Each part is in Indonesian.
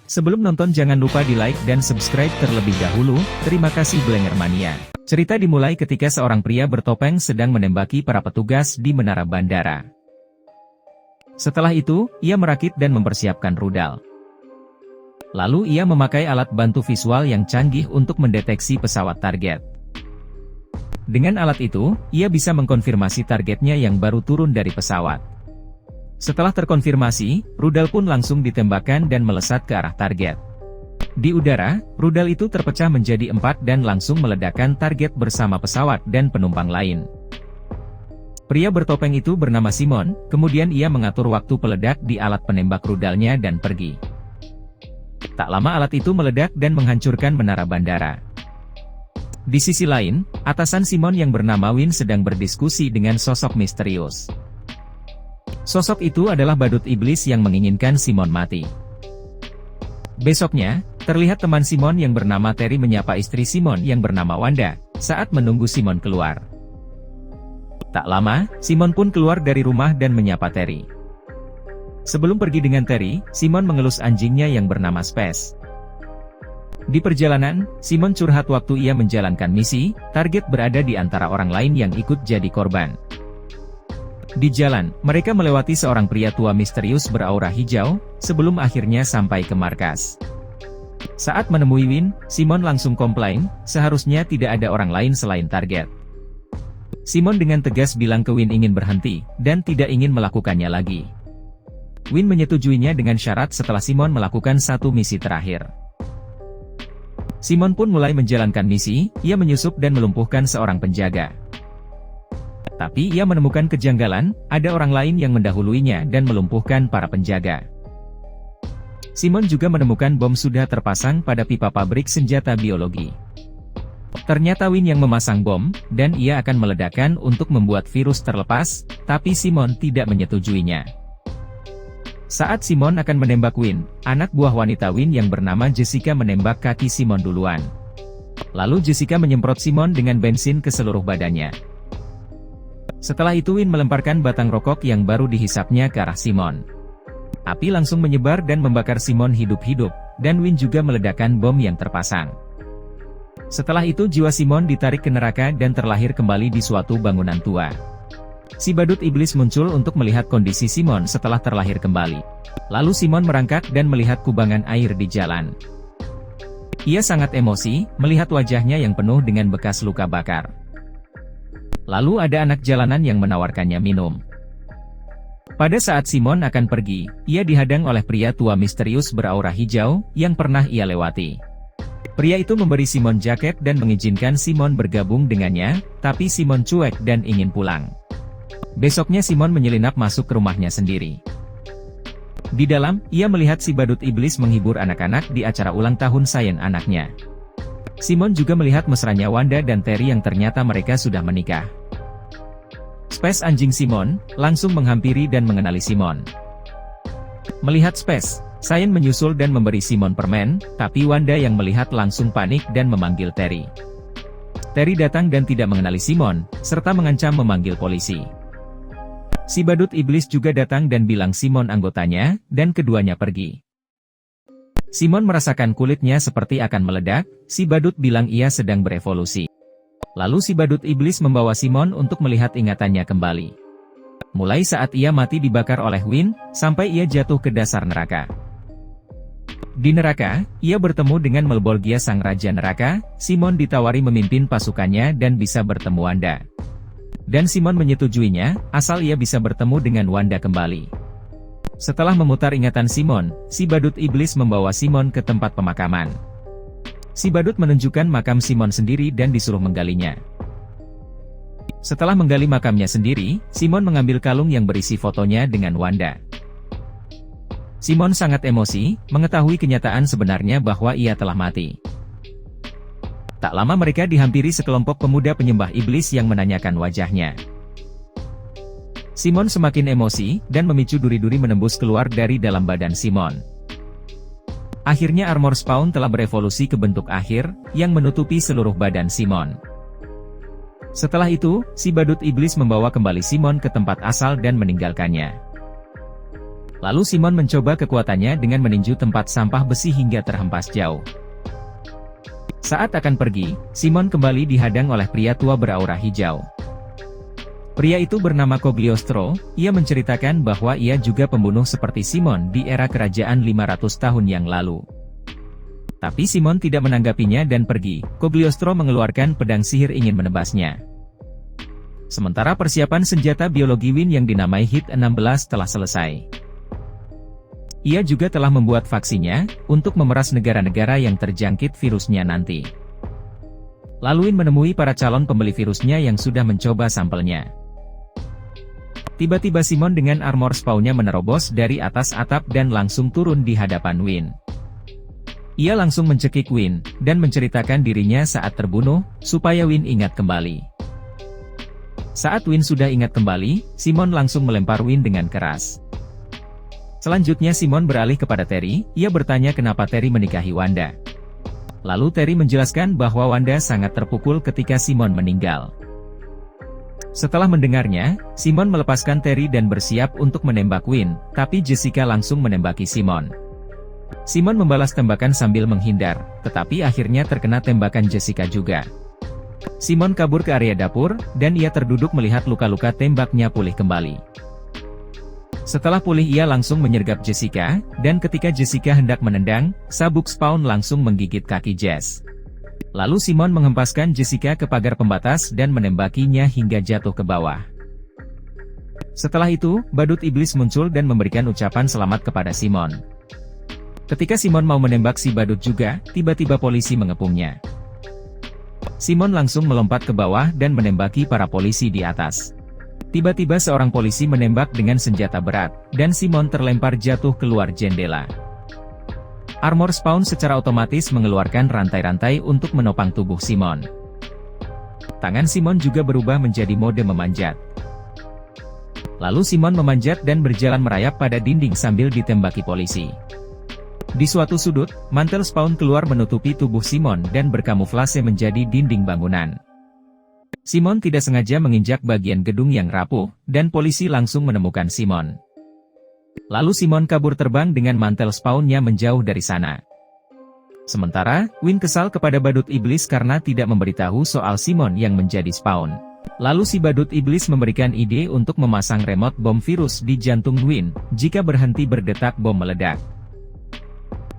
Sebelum nonton jangan lupa di like dan subscribe terlebih dahulu, terima kasih Blenger Mania. Cerita dimulai ketika seorang pria bertopeng sedang menembaki para petugas di menara bandara. Setelah itu, ia merakit dan mempersiapkan rudal. Lalu ia memakai alat bantu visual yang canggih untuk mendeteksi pesawat target. Dengan alat itu, ia bisa mengkonfirmasi targetnya yang baru turun dari pesawat. Setelah terkonfirmasi, rudal pun langsung ditembakkan dan melesat ke arah target. Di udara, rudal itu terpecah menjadi 4 dan langsung meledakkan target bersama pesawat dan penumpang lain. Pria bertopeng itu bernama Simon, kemudian ia mengatur waktu peledak di alat penembak rudalnya dan pergi. Tak lama alat itu meledak dan menghancurkan menara bandara. Di sisi lain, atasan Simon yang bernama Win sedang berdiskusi dengan sosok misterius. Sosok itu adalah badut iblis yang menginginkan Simon mati. Besoknya, terlihat teman Simon yang bernama Terry menyapa istri Simon yang bernama Wanda, saat menunggu Simon keluar. Tak lama, Simon pun keluar dari rumah dan menyapa Terry. Sebelum pergi dengan Terry, Simon mengelus anjingnya yang bernama Space. Di perjalanan, Simon curhat waktu ia menjalankan misi, target berada di antara orang lain yang ikut jadi korban. Di jalan, mereka melewati seorang pria tua misterius beraura hijau, sebelum akhirnya sampai ke markas. Saat menemui Win, Simon langsung komplain, seharusnya tidak ada orang lain selain target. Simon dengan tegas bilang ke Win ingin berhenti, dan tidak ingin melakukannya lagi. Win menyetujuinya dengan syarat setelah Simon melakukan satu misi terakhir. Simon pun mulai menjalankan misi, ia menyusup dan melumpuhkan seorang penjaga. Tapi ia menemukan kejanggalan, ada orang lain yang mendahuluinya dan melumpuhkan para penjaga. Simon juga menemukan bom sudah terpasang pada pipa pabrik senjata biologi. Ternyata Win yang memasang bom, dan ia akan meledakkan untuk membuat virus terlepas, tapi Simon tidak menyetujuinya. Saat Simon akan menembak Win, anak buah wanita Win yang bernama Jessica menembak kaki Simon duluan. Lalu Jessica menyemprot Simon dengan bensin ke seluruh badannya. Setelah itu Win melemparkan batang rokok yang baru dihisapnya ke arah Simon. Api langsung menyebar dan membakar Simon hidup-hidup, dan Win juga meledakkan bom yang terpasang. Setelah itu jiwa Simon ditarik ke neraka dan terlahir kembali di suatu bangunan tua. Si badut iblis muncul untuk melihat kondisi Simon setelah terlahir kembali. Lalu Simon merangkak dan melihat kubangan air di jalan. Ia sangat emosi, melihat wajahnya yang penuh dengan bekas luka bakar. Lalu ada anak jalanan yang menawarkannya minum. Pada saat Simon akan pergi, ia dihadang oleh pria tua misterius beraura hijau, yang pernah ia lewati. Pria itu memberi Simon jaket dan mengizinkan Simon bergabung dengannya, tapi Simon cuek dan ingin pulang. Besoknya Simon menyelinap masuk ke rumahnya sendiri. Di dalam, ia melihat si badut iblis menghibur anak-anak di acara ulang tahun sayen anaknya. Simon juga melihat mesranya Wanda dan Terry yang ternyata mereka sudah menikah. Space anjing Simon, langsung menghampiri dan mengenali Simon. Melihat Space, Sayen menyusul dan memberi Simon permen, tapi Wanda yang melihat langsung panik dan memanggil Terry. Terry datang dan tidak mengenali Simon, serta mengancam memanggil polisi. Si badut iblis juga datang dan bilang Simon anggotanya, dan keduanya pergi. Simon merasakan kulitnya seperti akan meledak, si badut bilang ia sedang berevolusi. Lalu si badut iblis membawa Simon untuk melihat ingatannya kembali. Mulai saat ia mati dibakar oleh Win, sampai ia jatuh ke dasar neraka. Di neraka, ia bertemu dengan Melbolgia sang raja neraka. Simon ditawari memimpin pasukannya dan bisa bertemu Wanda. Dan Simon menyetujuinya, asal ia bisa bertemu dengan Wanda kembali. Setelah memutar ingatan Simon, si badut iblis membawa Simon ke tempat pemakaman. Si badut menunjukkan makam Simon sendiri dan disuruh menggalinya. Setelah menggali makamnya sendiri, Simon mengambil kalung yang berisi fotonya dengan Wanda. Simon sangat emosi, mengetahui kenyataan sebenarnya bahwa ia telah mati. Tak lama mereka dihampiri sekelompok pemuda penyembah iblis yang menanyakan wajahnya. Simon semakin emosi, dan memicu duri-duri menembus keluar dari dalam badan Simon. Akhirnya armor spawn telah berevolusi ke bentuk akhir, yang menutupi seluruh badan Simon. Setelah itu, si badut iblis membawa kembali Simon ke tempat asal dan meninggalkannya. Lalu Simon mencoba kekuatannya dengan meninju tempat sampah besi hingga terhempas jauh. Saat akan pergi, Simon kembali dihadang oleh pria tua beraura hijau. Pria itu bernama Cogliostro. Ia menceritakan bahwa ia juga pembunuh seperti Simon di era kerajaan 500 tahun yang lalu. Tapi Simon tidak menanggapinya dan pergi. Cogliostro mengeluarkan pedang sihir ingin menebasnya. Sementara persiapan senjata biologi Win yang dinamai HIT-16 telah selesai. Ia juga telah membuat vaksinnya, untuk memeras negara-negara yang terjangkit virusnya nanti. Lalu Win menemui para calon pembeli virusnya yang sudah mencoba sampelnya. Tiba-tiba Simon dengan armor spawnnya menerobos dari atas atap dan langsung turun di hadapan Win. Ia langsung mencekik Win, dan menceritakan dirinya saat terbunuh, supaya Win ingat kembali. Saat Win sudah ingat kembali, Simon langsung melempar Win dengan keras. Selanjutnya Simon beralih kepada Terry. Ia bertanya kenapa Terry menikahi Wanda. Lalu Terry menjelaskan bahwa Wanda sangat terpukul ketika Simon meninggal. Setelah mendengarnya, Simon melepaskan Terry dan bersiap untuk menembak Win, tapi Jessica langsung menembaki Simon. Simon membalas tembakan sambil menghindar, tetapi akhirnya terkena tembakan Jessica juga. Simon kabur ke area dapur, dan ia terduduk melihat luka-luka tembaknya pulih kembali. Setelah pulih ia langsung menyergap Jessica, dan ketika Jessica hendak menendang, sabuk spawn langsung menggigit kaki Jess. Lalu Simon menghempaskan Jessica ke pagar pembatas dan menembakinya hingga jatuh ke bawah. Setelah itu, badut iblis muncul dan memberikan ucapan selamat kepada Simon. Ketika Simon mau menembak si badut juga, tiba-tiba polisi mengepungnya. Simon langsung melompat ke bawah dan menembaki para polisi di atas. Tiba-tiba seorang polisi menembak dengan senjata berat, dan Simon terlempar jatuh keluar jendela. Armor spawn secara otomatis mengeluarkan rantai-rantai untuk menopang tubuh Simon. Tangan Simon juga berubah menjadi mode memanjat. Lalu Simon memanjat dan berjalan merayap pada dinding sambil ditembaki polisi. Di suatu sudut, mantel spawn keluar menutupi tubuh Simon dan berkamuflase menjadi dinding bangunan. Simon tidak sengaja menginjak bagian gedung yang rapuh, dan polisi langsung menemukan Simon. Lalu Simon kabur terbang dengan mantel spawnnya menjauh dari sana. Sementara, Win kesal kepada badut iblis karena tidak memberitahu soal Simon yang menjadi spawn. Lalu si badut iblis memberikan ide untuk memasang remote bom virus di jantung Win, jika berhenti berdetak bom meledak.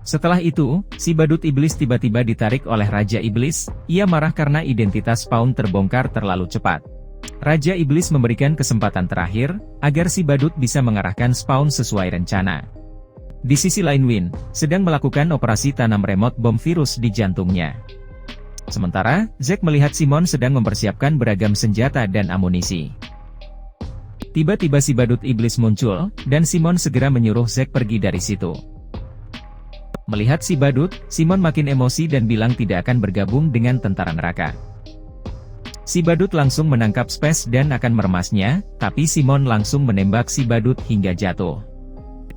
Setelah itu, si badut iblis tiba-tiba ditarik oleh Raja Iblis. Ia marah karena identitas spawn terbongkar terlalu cepat. Raja Iblis memberikan kesempatan terakhir, agar si badut bisa mengarahkan spawn sesuai rencana. Di sisi lain Win, sedang melakukan operasi tanam remote bom virus di jantungnya. Sementara, Zack melihat Simon sedang mempersiapkan beragam senjata dan amunisi. Tiba-tiba si badut iblis muncul, dan Simon segera menyuruh Zack pergi dari situ. Melihat si badut, Simon makin emosi dan bilang tidak akan bergabung dengan tentara neraka. Si badut langsung menangkap Space dan akan meremasnya, tapi Simon langsung menembak si badut hingga jatuh.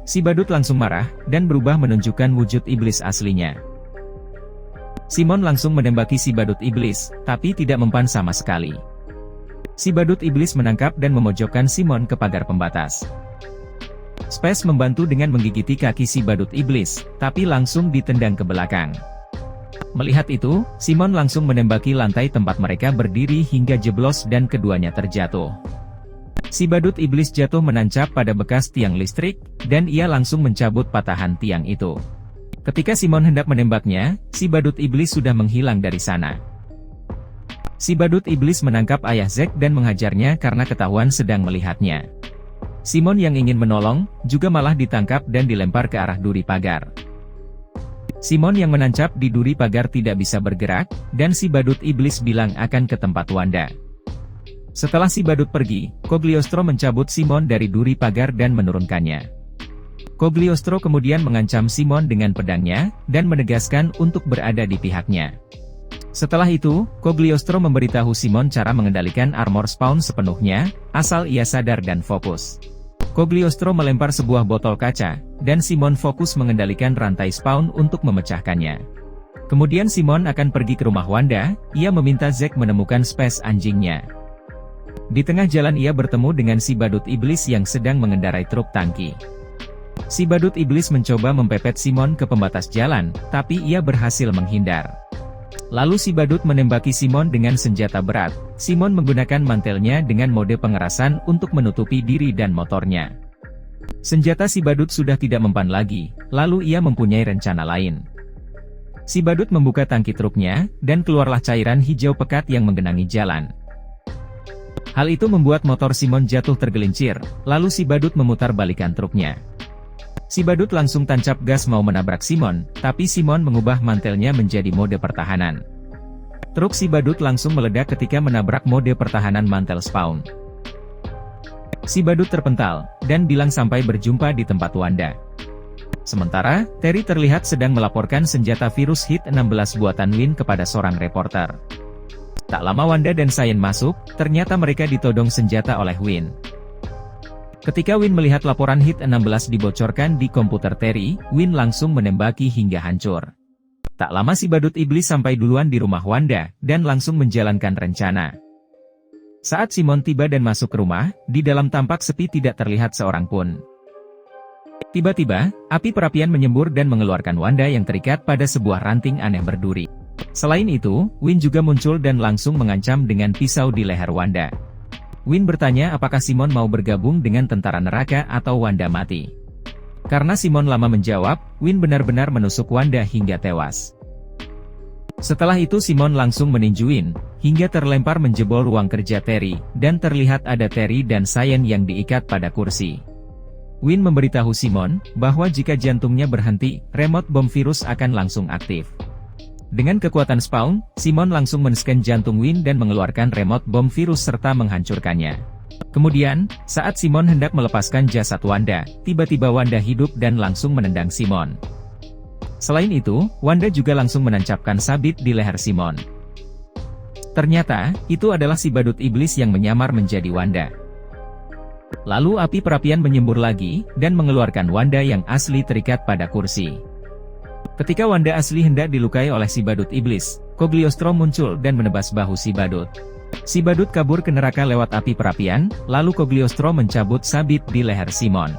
Si badut langsung marah, dan berubah menunjukkan wujud iblis aslinya. Simon langsung menembaki si badut iblis, tapi tidak mempan sama sekali. Si badut iblis menangkap dan memojokkan Simon ke pagar pembatas. Space membantu dengan menggigiti kaki si badut iblis, tapi langsung ditendang ke belakang. Melihat itu, Simon langsung menembaki lantai tempat mereka berdiri hingga jeblos dan keduanya terjatuh. Si badut iblis jatuh menancap pada bekas tiang listrik, dan ia langsung mencabut patahan tiang itu. Ketika Simon hendak menembaknya, si badut iblis sudah menghilang dari sana. Si badut iblis menangkap ayah Zack dan menghajarnya karena ketahuan sedang melihatnya. Simon yang ingin menolong, juga malah ditangkap dan dilempar ke arah duri pagar. Simon yang menancap di duri pagar tidak bisa bergerak, dan si badut iblis bilang akan ke tempat Wanda. Setelah si badut pergi, Cogliostro mencabut Simon dari duri pagar dan menurunkannya. Cogliostro kemudian mengancam Simon dengan pedangnya, dan menegaskan untuk berada di pihaknya. Setelah itu, Cogliostro memberitahu Simon cara mengendalikan armor spawn sepenuhnya, asal ia sadar dan fokus. Cogliostro melempar sebuah botol kaca, dan Simon fokus mengendalikan rantai spawn untuk memecahkannya. Kemudian Simon akan pergi ke rumah Wanda. Ia meminta Zack menemukan Space anjingnya. Di tengah jalan ia bertemu dengan si badut iblis yang sedang mengendarai truk tangki. Si badut iblis mencoba mempepet Simon ke pembatas jalan, tapi ia berhasil menghindar. Lalu si badut menembaki Simon dengan senjata berat. Simon menggunakan mantelnya dengan mode pengerasan untuk menutupi diri dan motornya. Senjata si badut sudah tidak mempan lagi, lalu ia mempunyai rencana lain. Si badut membuka tangki truknya, dan keluarlah cairan hijau pekat yang menggenangi jalan. Hal itu membuat motor Simon jatuh tergelincir, lalu si badut memutar balikan truknya. Si badut langsung tancap gas mau menabrak Simon, tapi Simon mengubah mantelnya menjadi mode pertahanan. Truk si badut langsung meledak ketika menabrak mode pertahanan mantel spawn. Si badut terpental, dan bilang sampai berjumpa di tempat Wanda. Sementara, Terry terlihat sedang melaporkan senjata virus HIT 16 buatan Win kepada seorang reporter. Tak lama Wanda dan Cyan masuk, ternyata mereka ditodong senjata oleh Win. Ketika Win melihat laporan HIT 16 dibocorkan di komputer Terry, Win langsung menembaki hingga hancur. Tak lama si badut iblis sampai duluan di rumah Wanda, dan langsung menjalankan rencana. Saat Simon tiba dan masuk ke rumah, di dalam tampak sepi tidak terlihat seorang pun. Tiba-tiba, api perapian menyembur dan mengeluarkan Wanda yang terikat pada sebuah ranting aneh berduri. Selain itu, Win juga muncul dan langsung mengancam dengan pisau di leher Wanda. Win bertanya apakah Simon mau bergabung dengan tentara neraka atau Wanda mati. Karena Simon lama menjawab, Win benar-benar menusuk Wanda hingga tewas. Setelah itu Simon langsung meninju Win, hingga terlempar menjebol ruang kerja Terry, dan terlihat ada Terry dan Cyan yang diikat pada kursi. Win memberitahu Simon, bahwa jika jantungnya berhenti, remote bom virus akan langsung aktif. Dengan kekuatan spawn, Simon langsung men-scan jantung Win dan mengeluarkan remote bom virus serta menghancurkannya. Kemudian, saat Simon hendak melepaskan jasad Wanda, tiba-tiba Wanda hidup dan langsung menendang Simon. Selain itu, Wanda juga langsung menancapkan sabit di leher Simon. Ternyata, itu adalah si badut iblis yang menyamar menjadi Wanda. Lalu api perapian menyembur lagi, dan mengeluarkan Wanda yang asli terikat pada kursi. Ketika Wanda asli hendak dilukai oleh si badut iblis, Cogliostro muncul dan menebas bahu si badut. Si badut kabur ke neraka lewat api perapian, lalu Cogliostro mencabut sabit di leher Simon.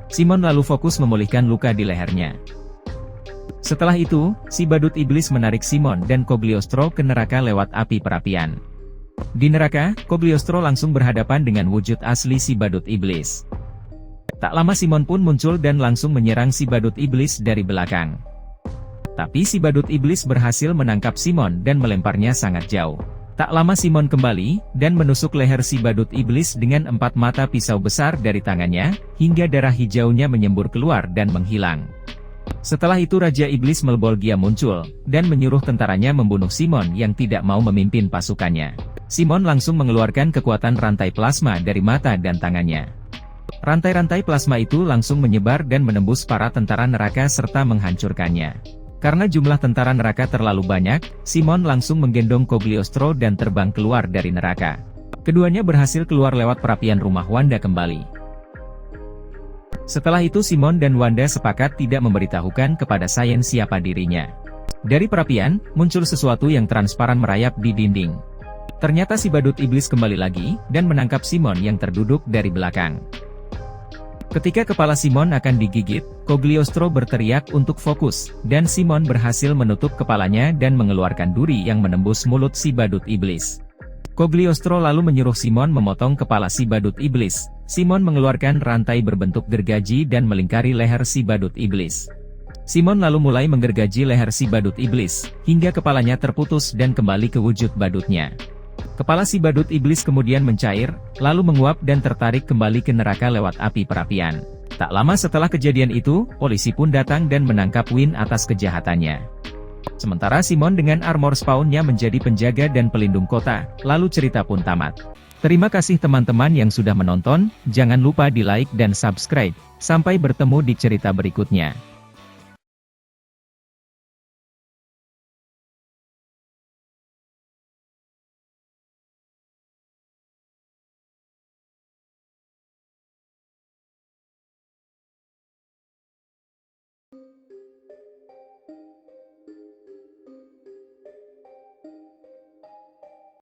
Simon lalu fokus memulihkan luka di lehernya. Setelah itu, si badut iblis menarik Simon dan Cogliostro ke neraka lewat api perapian. Di neraka, Cogliostro langsung berhadapan dengan wujud asli si badut iblis. Tak lama Simon pun muncul dan langsung menyerang si badut iblis dari belakang. Tapi si badut iblis berhasil menangkap Simon dan melemparnya sangat jauh. Tak lama Simon kembali, dan menusuk leher si badut iblis dengan 4 mata pisau besar dari tangannya, hingga darah hijaunya menyembur keluar dan menghilang. Setelah itu Raja Iblis Melbolgia muncul, dan menyuruh tentaranya membunuh Simon yang tidak mau memimpin pasukannya. Simon langsung mengeluarkan kekuatan rantai plasma dari mata dan tangannya. Rantai-rantai plasma itu langsung menyebar dan menembus para tentara neraka serta menghancurkannya. Karena jumlah tentara neraka terlalu banyak, Simon langsung menggendong Cogliostro dan terbang keluar dari neraka. Keduanya berhasil keluar lewat perapian rumah Wanda kembali. Setelah itu Simon dan Wanda sepakat tidak memberitahukan kepada Cyan siapa dirinya. Dari perapian, muncul sesuatu yang transparan merayap di dinding. Ternyata si badut iblis kembali lagi, dan menangkap Simon yang terduduk dari belakang. Ketika kepala Simon akan digigit, Cogliostro berteriak untuk fokus, dan Simon berhasil menutup kepalanya dan mengeluarkan duri yang menembus mulut si badut iblis. Cogliostro lalu menyuruh Simon memotong kepala si badut iblis. Simon mengeluarkan rantai berbentuk gergaji dan melingkari leher si badut iblis. Simon lalu mulai menggergaji leher si badut iblis, hingga kepalanya terputus dan kembali ke wujud badutnya. Kepala si badut iblis kemudian mencair, lalu menguap dan tertarik kembali ke neraka lewat api perapian. Tak lama setelah kejadian itu, polisi pun datang dan menangkap Win atas kejahatannya. Sementara Simon dengan armor spawnnya menjadi penjaga dan pelindung kota, lalu cerita pun tamat. Terima kasih teman-teman yang sudah menonton, jangan lupa di like dan subscribe. Sampai bertemu di cerita berikutnya.